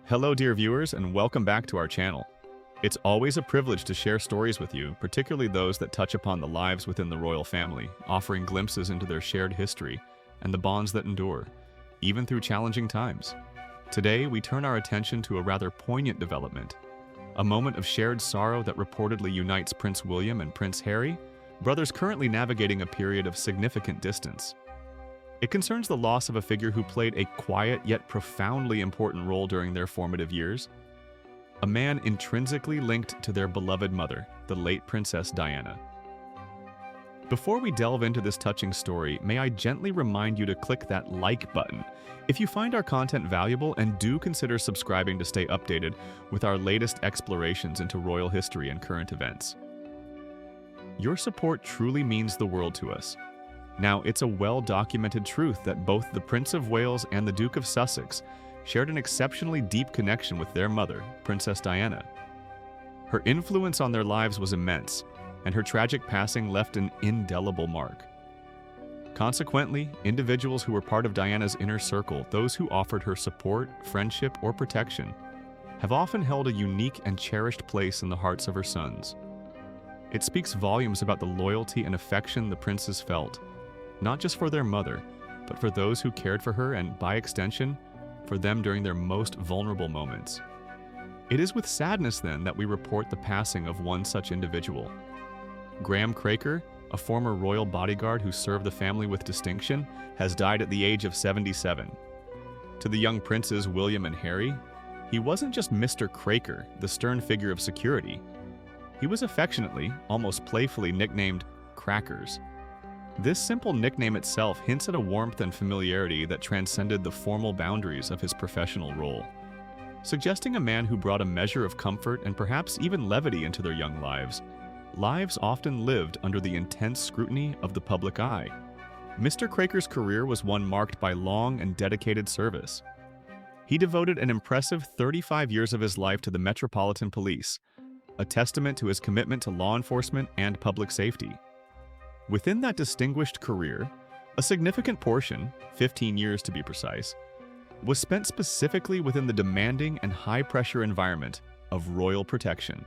Hello, dear viewers, and welcome back to our channel. It's always a privilege to share stories with you, particularly those that touch upon the lives within the royal family, offering glimpses into their shared history and the bonds that endure, even through challenging times. Today, we turn our attention to a rather poignant development, a moment of shared sorrow that reportedly unites Prince William and Prince Harry, brothers currently navigating a period of significant distance. It concerns the loss of a figure who played a quiet yet profoundly important role during their formative years, a man intrinsically linked to their beloved mother, the late Princess Diana. Before we delve into this touching story, may I gently remind you to click that like button if you find our content valuable, and do consider subscribing to stay updated with our latest explorations into royal history and current events. Your support truly means the world to us. Now, it's a well-documented truth that both the Prince of Wales and the Duke of Sussex shared an exceptionally deep connection with their mother, Princess Diana. Her influence on their lives was immense, and her tragic passing left an indelible mark. Consequently, individuals who were part of Diana's inner circle, those who offered her support, friendship, or protection, have often held a unique and cherished place in the hearts of her sons. It speaks volumes about the loyalty and affection the princes felt, not just for their mother, but for those who cared for her and, by extension, for them during their most vulnerable moments. It is with sadness, then, that we report the passing of one such individual. Graham Kraker, a former royal bodyguard who served the family with distinction, has died at the age of 77. To the young princes William and Harry, he wasn't just Mr. Kraker, the stern figure of security. He was affectionately, almost playfully nicknamed Crackers. This simple nickname itself hints at a warmth and familiarity that transcended the formal boundaries of his professional role, suggesting a man who brought a measure of comfort and perhaps even levity into their young lives, lives often lived under the intense scrutiny of the public eye. Mr. Kraker's career was one marked by long and dedicated service. He devoted an impressive 35 years of his life to the Metropolitan Police, a testament to his commitment to law enforcement and public safety. Within that distinguished career, a significant portion, 15 years to be precise, was spent specifically within the demanding and high-pressure environment of royal protection.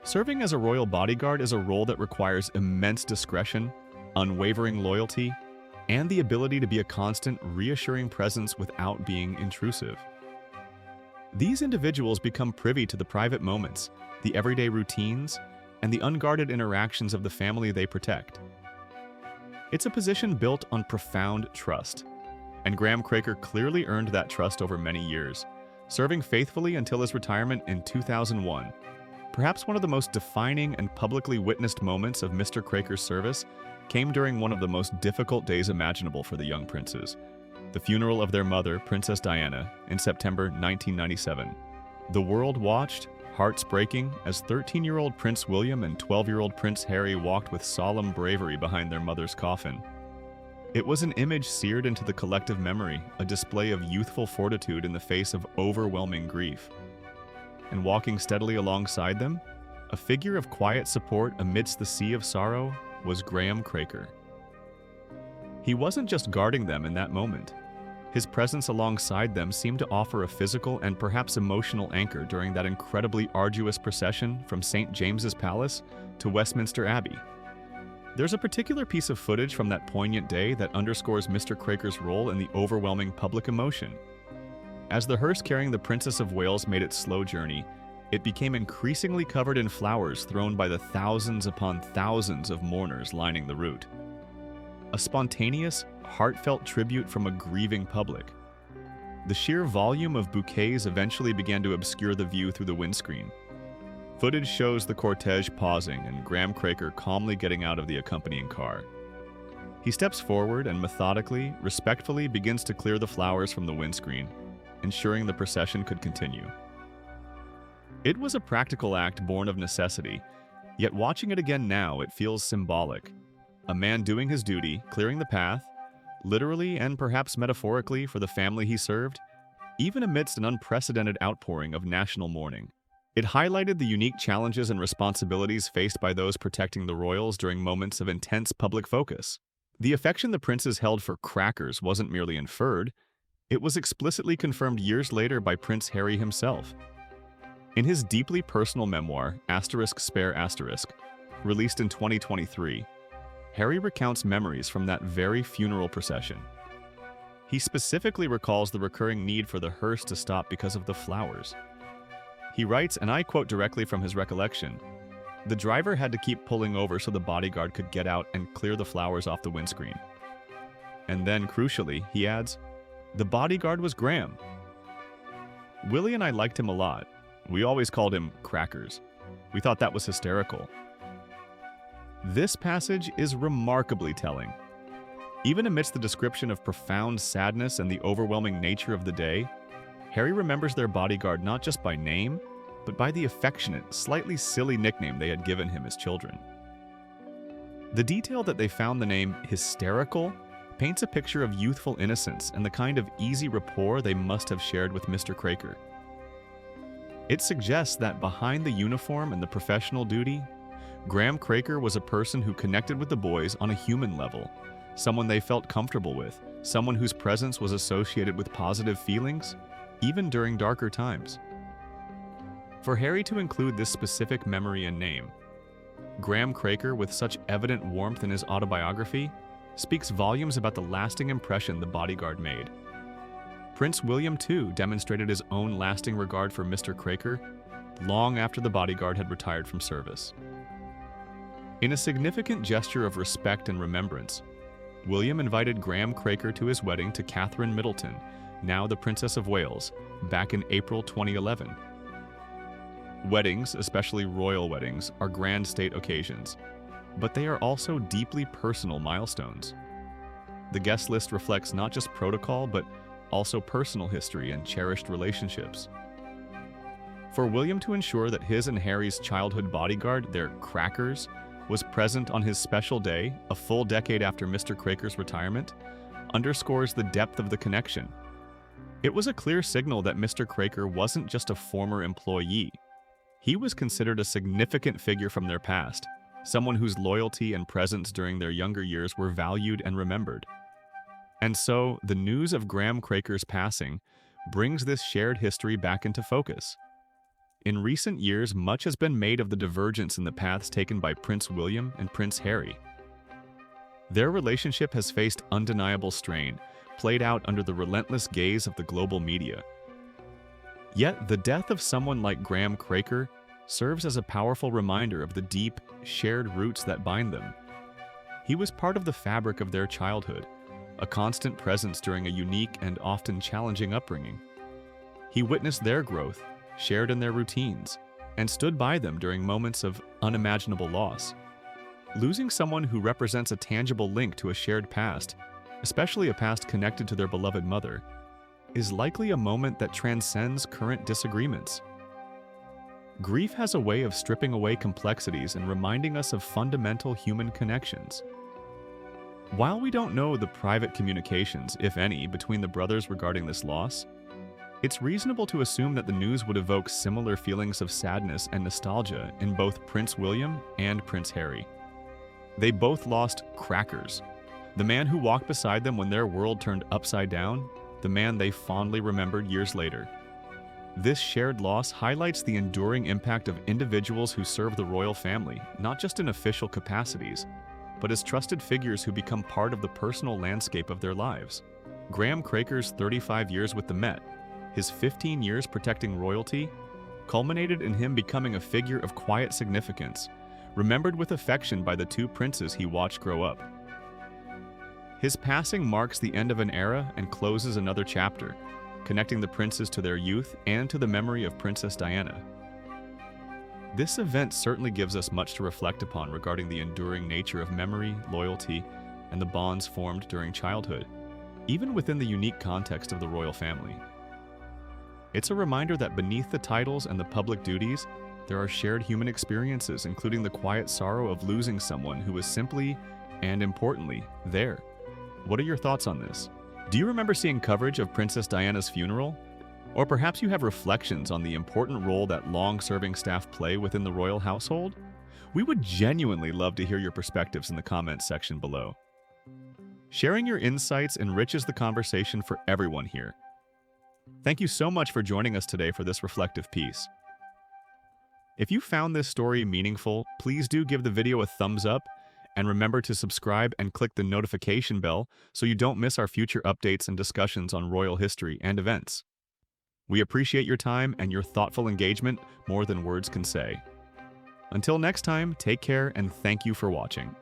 Serving as a royal bodyguard is a role that requires immense discretion, unwavering loyalty, and the ability to be a constant, reassuring presence without being intrusive. These individuals become privy to the private moments, the everyday routines, and the unguarded interactions of the family they protect. It's a position built on profound trust, and Graham Kraker clearly earned that trust over many years, serving faithfully until his retirement in 2001. Perhaps one of the most defining and publicly witnessed moments of Mr. Kraker's service came during one of the most difficult days imaginable for the young princes, the funeral of their mother, Princess Diana, in September 1997. The world watched, hearts breaking, as 13-year-old Prince William and 12-year-old Prince Harry walked with solemn bravery behind their mother's coffin. It was an image seared into the collective memory, a display of youthful fortitude in the face of overwhelming grief. And walking steadily alongside them, a figure of quiet support amidst the sea of sorrow, was Graham Kraker. He wasn't just guarding them in that moment. His presence alongside them seemed to offer a physical and perhaps emotional anchor during that incredibly arduous procession from St. James's Palace to Westminster Abbey. There's a particular piece of footage from that poignant day that underscores Mr. Kraker's role in the overwhelming public emotion. As the hearse carrying the Princess of Wales made its slow journey, it became increasingly covered in flowers thrown by the thousands upon thousands of mourners lining the route. A spontaneous, heartfelt tribute from a grieving public. The sheer volume of bouquets eventually began to obscure the view through the windscreen. Footage shows the cortege pausing and Graham Kraker calmly getting out of the accompanying car. He steps forward and methodically, respectfully begins to clear the flowers from the windscreen, ensuring the procession could continue. It was a practical act born of necessity, yet watching it again now, it feels symbolic. A man doing his duty, clearing the path, literally and perhaps metaphorically for the family he served, even amidst an unprecedented outpouring of national mourning. It highlighted the unique challenges and responsibilities faced by those protecting the royals during moments of intense public focus. The affection the princes held for Crackers wasn't merely inferred, It was explicitly confirmed years later by Prince Harry himself. In his deeply personal memoir, ****, released in 2023, Harry recounts memories from that very funeral procession. He specifically recalls the recurring need for the hearse to stop because of the flowers. He writes, and I quote directly from his recollection, "The driver had to keep pulling over so the bodyguard could get out and clear the flowers off the windscreen." And then, crucially, he adds, "The bodyguard was Graham." Willie and I liked him a lot. We always called him Crackers. We thought that was hysterical. This passage is remarkably telling. Even amidst the description of profound sadness and the overwhelming nature of the day, Harry remembers their bodyguard not just by name, but by the affectionate, slightly silly nickname they had given him as children. The detail that they found the name hysterical paints a picture of youthful innocence and the kind of easy rapport they must have shared with Mr. Kraker. It suggests that behind the uniform and the professional duty, Graham Kraker was a person who connected with the boys on a human level, someone they felt comfortable with, someone whose presence was associated with positive feelings, even during darker times. For Harry to include this specific memory and name, Graham Kraker with such evident warmth in his autobiography, speaks volumes about the lasting impression the bodyguard made. Prince William, too, demonstrated his own lasting regard for Mr. Kraker long after the bodyguard had retired from service. In a significant gesture of respect and remembrance, William invited Graham Kraker to his wedding to Catherine Middleton, now the Princess of Wales, back in April 2011. Weddings, especially royal weddings, are grand state occasions, but they are also deeply personal milestones. The guest list reflects not just protocol, but also personal history and cherished relationships. For William to ensure that his and Harry's childhood bodyguard, their Crackers, was present on his special day, a full decade after Mr. Kraker's retirement, underscores the depth of the connection. It was a clear signal that Mr. Kraker wasn't just a former employee. He was considered a significant figure from their past, someone whose loyalty and presence during their younger years were valued and remembered. And so, the news of Graham Kraker's passing brings this shared history back into focus. In recent years, much has been made of the divergence in the paths taken by Prince William and Prince Harry. Their relationship has faced undeniable strain, played out under the relentless gaze of the global media. Yet, the death of someone like Graham Kraker serves as a powerful reminder of the deep, shared roots that bind them. He was part of the fabric of their childhood, a constant presence during a unique and often challenging upbringing. He witnessed their growth, shared in their routines, and stood by them during moments of unimaginable loss. Losing someone who represents a tangible link to a shared past, especially a past connected to their beloved mother, is likely a moment that transcends current disagreements. Grief has a way of stripping away complexities and reminding us of fundamental human connections. While we don't know the private communications, if any, between the brothers regarding this loss, it's reasonable to assume that the news would evoke similar feelings of sadness and nostalgia in both Prince William and Prince Harry. They both lost Crackers, the man who walked beside them when their world turned upside down, the man they fondly remembered years later. This shared loss highlights the enduring impact of individuals who serve the royal family, not just in official capacities, but as trusted figures who become part of the personal landscape of their lives. Graham Kraker's 35 years with the Met, his 15 years protecting royalty, culminated in him becoming a figure of quiet significance, remembered with affection by the two princes he watched grow up. His passing marks the end of an era and closes another chapter, connecting the princes to their youth and to the memory of Princess Diana. This event certainly gives us much to reflect upon regarding the enduring nature of memory, loyalty, and the bonds formed during childhood, even within the unique context of the royal family. It's a reminder that beneath the titles and the public duties, there are shared human experiences, including the quiet sorrow of losing someone who was simply, and importantly, there. What are your thoughts on this? Do you remember seeing coverage of Princess Diana's funeral? Or perhaps you have reflections on the important role that long-serving staff play within the royal household? We would genuinely love to hear your perspectives in the comments section below. Sharing your insights enriches the conversation for everyone here. Thank you so much for joining us today for this reflective piece. If you found this story meaningful, please do give the video a thumbs up and remember to subscribe and click the notification bell so you don't miss our future updates and discussions on royal history and events. We appreciate your time and your thoughtful engagement more than words can say. Until next time, take care and thank you for watching.